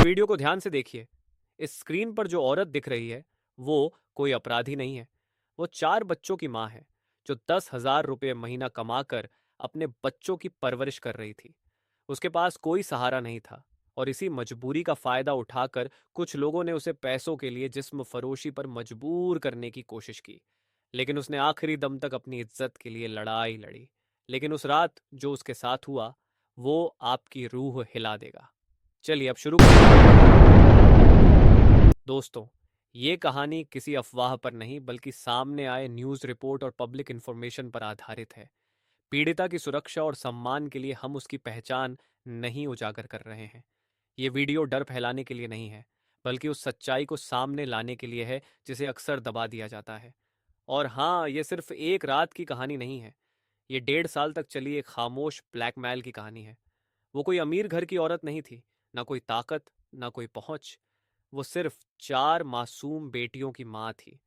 Video को ध्यान से देखिए। इस स्क्रीन पर जो औरत दिख रही है वो कोई अपराधी नहीं है। वो 4 बच्चों की माँ है जो 10,000 रुपये महीना कमाकर अपने बच्चों की परवरिश कर रही थी। उसके पास कोई सहारा नहीं था और इसी मजबूरी का फायदा उठाकर कुछ लोगों ने उसे पैसों के लिए जिस्म फरोशी पर मजबूर करने की कोशिश की। लेकिन उसने आखिरी दम तक अपनी इज्जत के लिए लड़ाई लड़ी। लेकिन उस रात जो उसके साथ हुआ वो आपकी रूह हिला देगा। चलिए अब शुरू दोस्तों, ये कहानी किसी अफवाह पर नहीं बल्कि सामने आए न्यूज़ रिपोर्ट और पब्लिक इन्फॉर्मेशन पर आधारित है। पीड़िता की सुरक्षा और सम्मान के लिए हम उसकी पहचान नहीं उजागर कर रहे हैं। ये वीडियो डर फैलाने के लिए नहीं है, बल्कि उस सच्चाई को सामने लाने के लिए है जिसे अक्सर दबा दिया जाता है। और हाँ, ये सिर्फ एक रात की कहानी नहीं है। ये 1.5 साल तक चली एक खामोश ब्लैकमेल की कहानी है। वो कोई अमीर घर की औरत नहीं थी, ना कोई ताकत, ना कोई पहुंच। वो सिर्फ 4 मासूम बेटियों की माँ थी।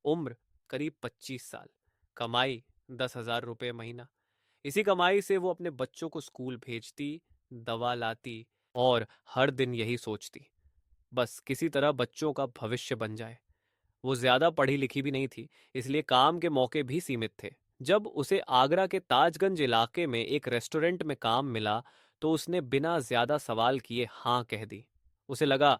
उम्र करीब 25 साल। कमाई 10,000 रुपये महीना। इसी कमाई से वो अपने बच्चों को स्कूल भेजती, दवा लाती और हर दिन यही सोचती, बस किसी तरह बच्चों का भविष्य बन जाए। वो ज्यादा पढ़ी लिखी भी नहीं थी, इसलिए काम के मौके भी सीमित थे। जब उसे आगरा के ताजगंज इलाके में एक रेस्टोरेंट में काम मिला तो उसने बिना ज्यादा सवाल किए हाँ कह दी। उसे लगा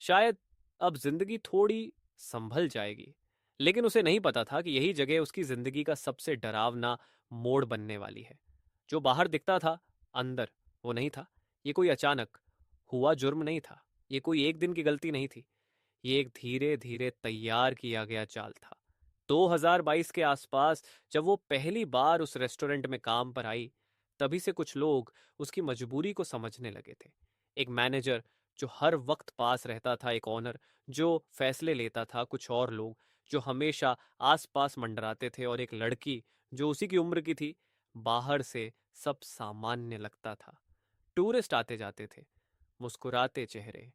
शायद अब जिंदगी थोड़ी संभल जाएगी। लेकिन उसे नहीं पता था कि यही जगह उसकी जिंदगी का सबसे डरावना मोड़ बनने वाली है। जो बाहर दिखता था, अंदर वो नहीं था। ये कोई अचानक हुआ जुर्म नहीं था। ये कोई एक दिन की गलती नहीं थी। ये एक धीरे धीरे तैयार किया गया चाल था। 2022 के आसपास जब वो पहली बार उस रेस्टोरेंट में काम पर आई, तभी से कुछ लोग उसकी मजबूरी को समझने लगे थे। एक मैनेजर जो हर वक्त पास रहता था, एक ऑनर जो फैसले लेता था, कुछ और लोग जो हमेशा आसपास मंडराते थे, और एक लड़की जो उसी की उम्र की थी। बाहर से सब सामान्य लगता था। टूरिस्ट आते जाते थे, मुस्कुराते चेहरे,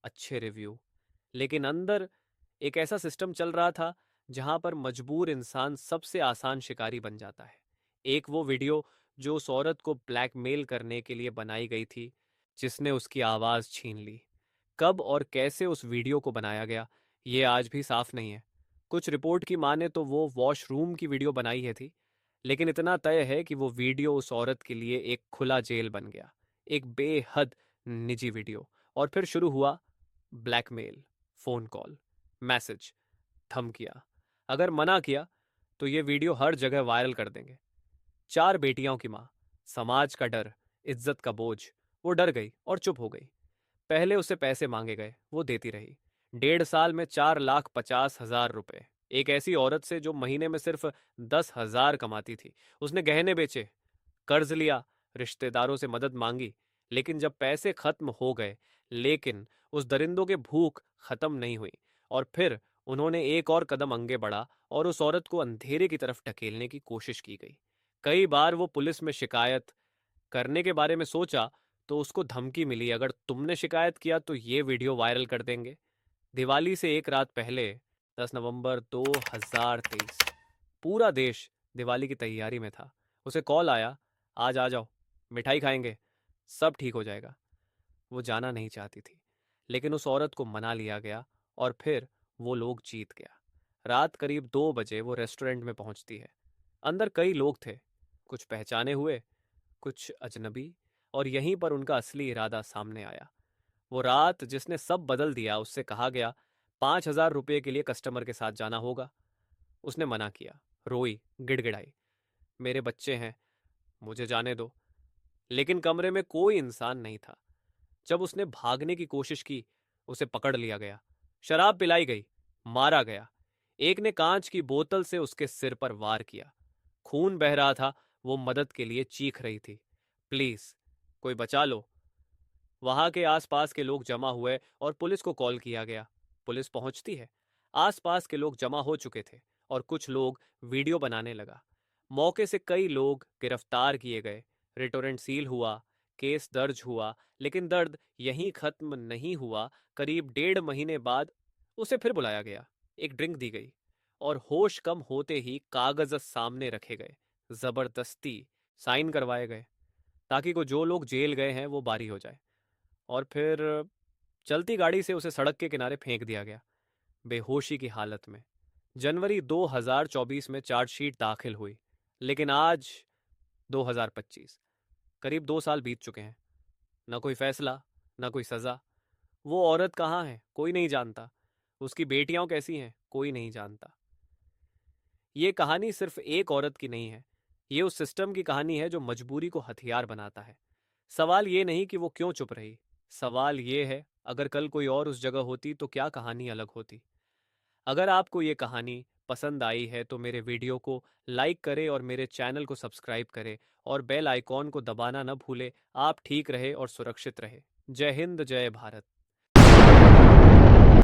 अच्छे रिव्यू। लेकिन अंदर एक ऐसा सिस्टम चल रहा था जहां पर मजबूर इंसान सबसे आसान शिकारी बन जाता है। एक वो वीडियो जो उस औरत को ब्लैकमेल करने के लिए बनाई गई थी, जिसने उसकी आवाज छीन ली। कब और कैसे उस वीडियो को बनाया गया, ये आज भी साफ नहीं है। कुछ रिपोर्ट की माने तो वो वॉशरूम की वीडियो बनाई है थी। लेकिन इतना तय है कि वो वीडियो उस औरत के लिए एक खुला जेल बन गया। एक बेहद निजी वीडियो। और फिर शुरू हुआ ब्लैकमेल। फोन कॉल, मैसेज, धमकियां। अगर मना किया तो ये वीडियो हर जगह वायरल कर देंगे। 4 बेटियों की माँ, समाज का डर, इज्जत का बोझ। वो डर गई और चुप हो गई। पहले उसे पैसे मांगे गए, वो देती रही। 1.5 साल में 4,50,000 रुपए। एक ऐसी औरत से जो महीने में सिर्फ 10,000 कमाती थी। उसने गहने बेचे, कर्ज लिया, रिश्तेदारों से मदद मांगी। लेकिन जब पैसे खत्म हो गए, लेकिन उस दरिंदों के भूख खत्म नहीं हुई। और फिर उन्होंने एक और कदम आगे बढ़ा और उस औरत को अंधेरे की तरफ ढकेलने की कोशिश की गई। कई बार वो पुलिस में शिकायत करने के बारे में सोचा तो उसको धमकी मिली, अगर तुमने शिकायत किया तो ये वीडियो वायरल कर देंगे। दिवाली से एक रात पहले, 10 नवंबर 2023, पूरा देश दिवाली की तैयारी में था। उसे कॉल आया, आज आ जाओ, मिठाई खाएंगे, सब ठीक हो जाएगा। वो जाना नहीं चाहती थी, लेकिन उस औरत को मना लिया गया और फिर वो लोग जीत गया। रात करीब 2 बजे वो रेस्टोरेंट में पहुंचती है। अंदर कई लोग थे, कुछ पहचाने हुए, कुछ अजनबी। और यहीं पर उनका असली इरादा सामने आया। वो रात जिसने सब बदल दिया, उससे कहा गया 5,000 रुपये के लिए कस्टमर के साथ जाना होगा। उसने मना किया, रोई, गिड़गिड़ाई, मेरे बच्चे हैं, मुझे जाने दो। लेकिन कमरे में कोई इंसान नहीं था। जब उसने भागने की कोशिश की, उसे पकड़ लिया गया, शराब पिलाई गई, मारा गया। एक ने कांच की बोतल से उसके सिर पर वार किया। खून बह रहा था, वो मदद के लिए चीख रही थी, प्लीज कोई बचा लो। वहां के आसपास के लोग जमा हुए और पुलिस को कॉल किया गया। पुलिस पहुंचती है। आसपास के लोग जमा हो चुके थे और कुछ लोग वीडियो बनाने लगा। मौके से कई लोग गिरफ्तार किए गए। रेस्टोरेंट सील हुआ, केस दर्ज हुआ। लेकिन दर्द यहीं खत्म नहीं हुआ। करीब 1.5 महीने बाद उसे फिर बुलाया गया। एक ड्रिंक दी गई और होश कम होते ही कागज सामने रखे गए। जबरदस्ती साइन करवाए गए ताकि को जो लोग जेल गए हैं वो बारी हो जाए। और फिर चलती गाड़ी से उसे सड़क के किनारे फेंक दिया गया, बेहोशी की हालत में। जनवरी 2024 में चार्जशीट दाखिल हुई, लेकिन आज 2025, करीब 2 साल बीत चुके हैं। न कोई फैसला, न कोई सजा। वो औरत कहाँ है, कोई नहीं जानता। उसकी बेटियां कैसी हैं, कोई नहीं जानता। ये कहानी सिर्फ एक औरत की नहीं है, ये उस सिस्टम की कहानी है जो मजबूरी को हथियार बनाता है। सवाल ये नहीं कि वो क्यों चुप रही, सवाल ये है अगर कल कोई और उस जगह होती तो क्या कहानी अलग होती। अगर आपको ये कहानी पसंद आई है तो मेरे वीडियो को लाइक करें और मेरे चैनल को सब्सक्राइब करें और बेल आइकॉन को दबाना न भूलें। आप ठीक रहे और सुरक्षित रहे। जय हिंद, जय भारत।